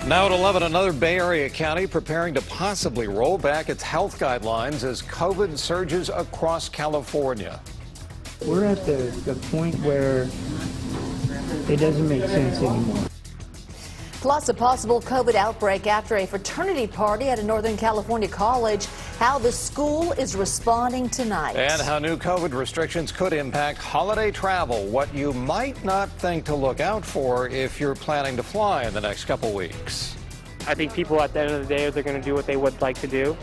Now at 11, another Bay Area county preparing to possibly roll back its health guidelines as COVID surges across California. We're at the point where it doesn't make sense anymore. Plus, a possible COVID outbreak after a fraternity party at a Northern California college. How the school is responding tonight. And how new COVID restrictions could impact holiday travel. What you might not think to look out for if you're planning to fly in the next couple weeks. I think people at the end of the day, they're going to do what they would like to do.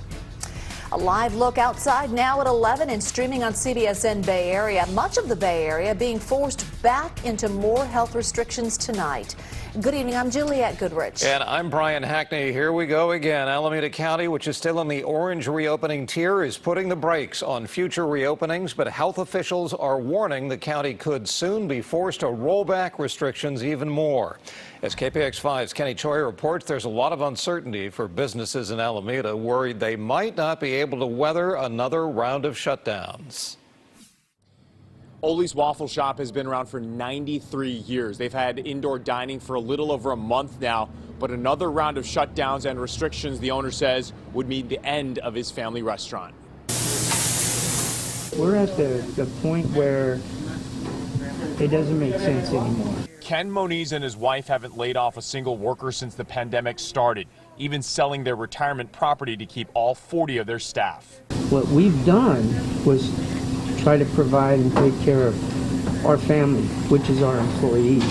A live look outside now at 11 and streaming on CBSN Bay Area. Much of the Bay Area being forced back into more health restrictions tonight. Good evening, I'm Juliette Goodrich. And I'm Brian Hackney. Here we go again. Alameda County, which is still in the orange reopening tier, is putting the brakes on future reopenings, but health officials are warning the county could soon be forced to roll back restrictions even more. As KPIX 5's Kenny Choi reports, there's a lot of uncertainty for businesses in Alameda, worried they might not be able to weather another round of shutdowns. Oli's Waffle Shop has been around for 93 years. They've had indoor dining for a little over a month now, but another round of shutdowns and restrictions, the owner says, would mean the end of his family restaurant. We're at the point where it doesn't make sense anymore. Ken Moniz and his wife haven't laid off a single worker since the pandemic started, even selling their retirement property to keep all 40 of their staff. What we've done was try to provide and take care of our family, which is our employees.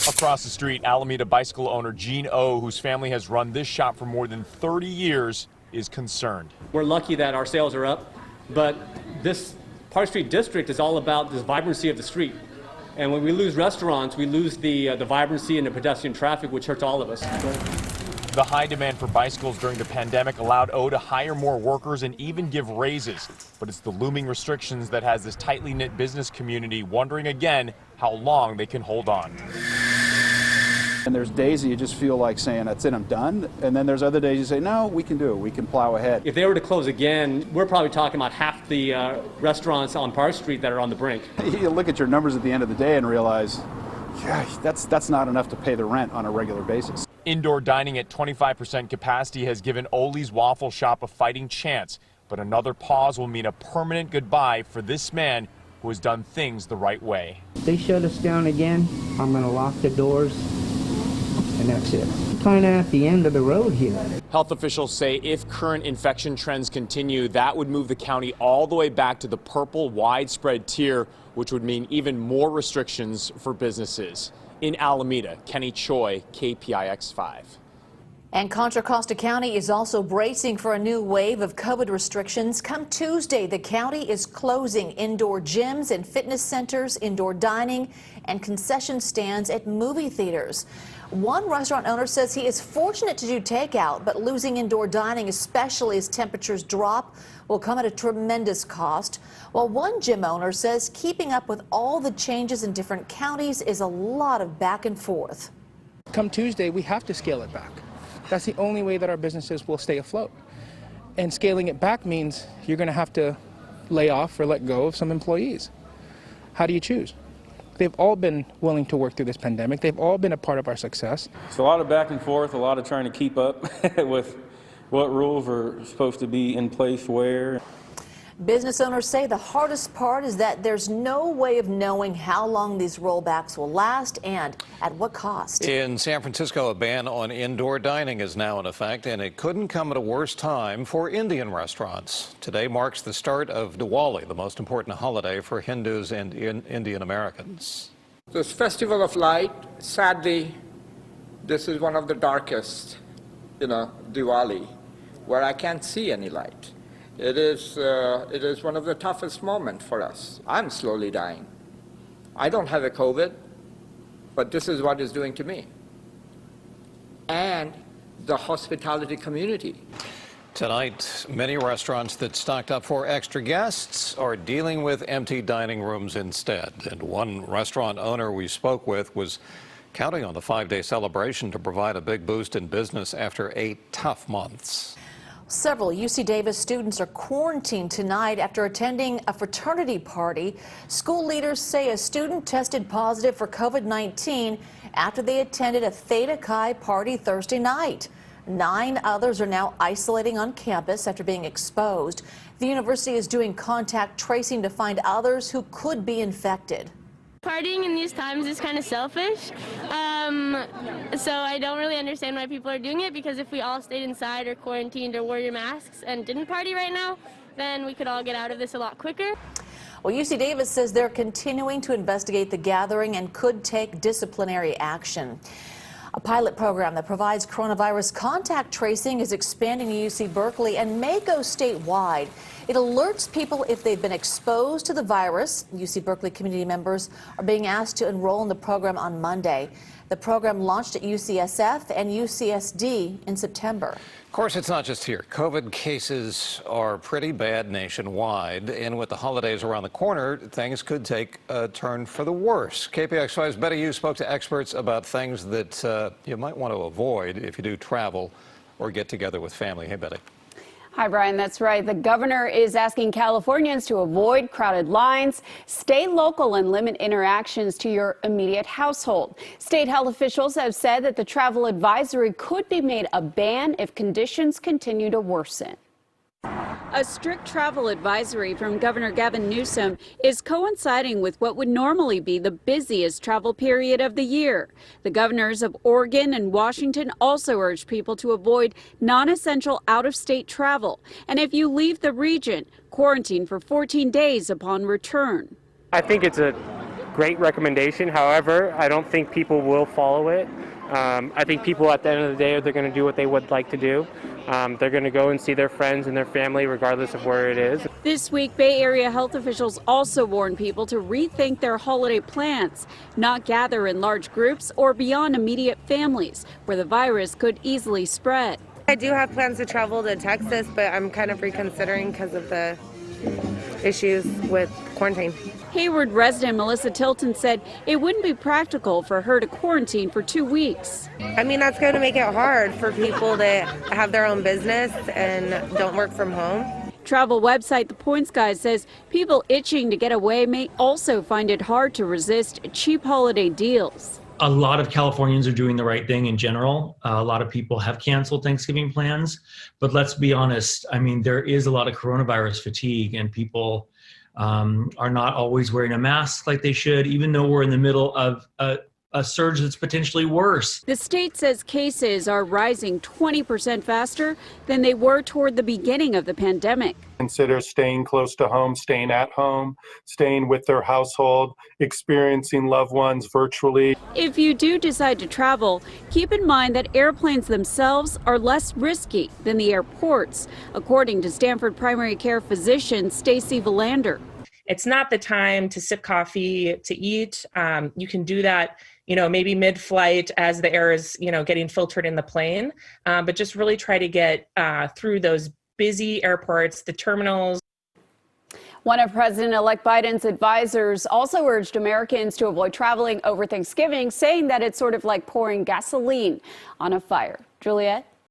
Across the street, Alameda bicycle owner Gene O, whose family has run this shop for more than 30 years, is concerned. We're lucky that our sales are up, but this Park Street district is all about this vibrancy of the street. And when we lose restaurants, we lose the vibrancy and the pedestrian traffic, which hurts all of us. The high demand for bicycles during the pandemic allowed O to hire more workers and even give raises. But it's the looming restrictions that has this tightly knit business community wondering again how long they can hold on. And there's days that you just feel like saying, that's it, I'm done. And then there's other days you say, no, we can do it. We can plow ahead. If they were to close again, we're probably talking about half the restaurants on Park Street that are on the brink. You look at your numbers at the end of the day and realize, yeah, that's not enough to pay the rent on a regular basis. Indoor dining at 25% capacity has given Oli's Waffle Shop a fighting chance, but another pause will mean a permanent goodbye for this man who has done things the right way. If they shut us down again, I'm going to lock the doors, and that's it. Kind of at the end of the road here. Health officials say if current infection trends continue, that would move the county all the way back to the purple widespread tier, which would mean even more restrictions for businesses. In Alameda, Kenny Choi, KPIX 5. And Contra Costa County is also bracing for a new wave of COVID restrictions. Come Tuesday, the county is closing indoor gyms and fitness centers, indoor dining, and concession stands at movie theaters. One restaurant owner says he is fortunate to do takeout, but losing indoor dining, especially as temperatures drop, will come at a tremendous cost. While one gym owner says keeping up with all the changes in different counties is a lot of back and forth. Come Tuesday, we have to scale it back. That's the only way that our businesses will stay afloat. And scaling it back means you're going to have to lay off or let go of some employees. How do you choose? They've all been willing to work through this pandemic. They've all been a part of our success. It's a lot of back and forth, a lot of trying to keep up with what rules are supposed to be in place where. Business owners say the hardest part is that there's no way of knowing how long these rollbacks will last and at what cost. In San Francisco, a ban on indoor dining is now in effect, and it couldn't come at a worse time for Indian restaurants. Today marks the start of Diwali, the most important holiday for Hindus and Indian Americans. This Festival of Light, sadly, this is one of the darkest, Diwali, where I can't see any light. It is one of the toughest moments for us. I'm slowly dying. I don't have a COVID, but this is what it's doing to me. And the hospitality community. Tonight, many restaurants that stocked up for extra guests are dealing with empty dining rooms instead. And one restaurant owner we spoke with was counting on the 5-day celebration to provide a big boost in business after 8 tough months. Several UC Davis students are quarantined tonight after attending a fraternity party. School leaders say a student tested positive for COVID-19 after they attended a Theta Chi party Thursday night. 9 others are now isolating on campus after being exposed. The university is doing contact tracing to find others who could be infected. Partying in these times is kind of selfish, so I don't really understand why people are doing it, because if we all stayed inside or quarantined or wore your masks and didn't party right now, then we could all get out of this a lot quicker. Well, UC Davis says they're continuing to investigate the gathering and could take disciplinary action. A pilot program that provides coronavirus contact tracing is expanding to UC Berkeley and may go statewide. It alerts people if they've been exposed to the virus. UC Berkeley community members are being asked to enroll in the program on Monday. The program launched at UCSF and UCSD in September. Of course, it's not just here. COVID cases are pretty bad nationwide, and with the holidays around the corner, things could take a turn for the worse. KPIX 5's Betty Yu spoke to experts about things that you might want to avoid if you do travel or get together with family. Hey, Betty. Hi, Brian. That's right. The governor is asking Californians to avoid crowded lines, stay local, and limit interactions to your immediate household. State health officials have said that the travel advisory could be made a ban if conditions continue to worsen. A strict travel advisory from Governor Gavin Newsom is coinciding with what would normally be the busiest travel period of the year. The governors of Oregon and Washington also urge people to avoid non-essential out-of-state travel. And if you leave the region, quarantine for 14 days upon return. I think it's a great recommendation. However, I don't think people will follow it. I think people at the end of the day, they're going to do what they would like to do. They're going to go and see their friends and their family regardless of where it is. This week, Bay Area health officials also warn people to rethink their holiday plans, not gather in large groups or beyond immediate families, where the virus could easily spread. I do have plans to travel to Texas, but I'm kind of reconsidering because of the issues with quarantine. Hayward resident Melissa Tilton said it wouldn't be practical for her to quarantine for 2 weeks. I mean, that's going to make it hard for people that have their own business and don't work from home. Travel website The Points Guide says people itching to get away may also find it hard to resist cheap holiday deals. A lot of Californians are doing the right thing in general. A lot of people have canceled Thanksgiving plans, but let's be honest. I mean, there is a lot of coronavirus fatigue, and people are not always wearing a mask like they should, even though we're in the middle of a surge that's potentially worse. The state says cases are rising 20% faster than they were toward the beginning of the pandemic. Consider staying close to home, staying at home, staying with their household, experiencing loved ones virtually. If you do decide to travel, keep in mind that airplanes themselves are less risky than the airports, according to Stanford primary care physician Stacy Valander. It's not the time to sip coffee, to eat. You can do that, maybe mid-flight as the air is, getting filtered in the plane. But just really try to get through those busy airports, the terminals. One of President-elect Biden's advisors also urged Americans to avoid traveling over Thanksgiving, saying that it's sort of like pouring gasoline on a fire. Juliette?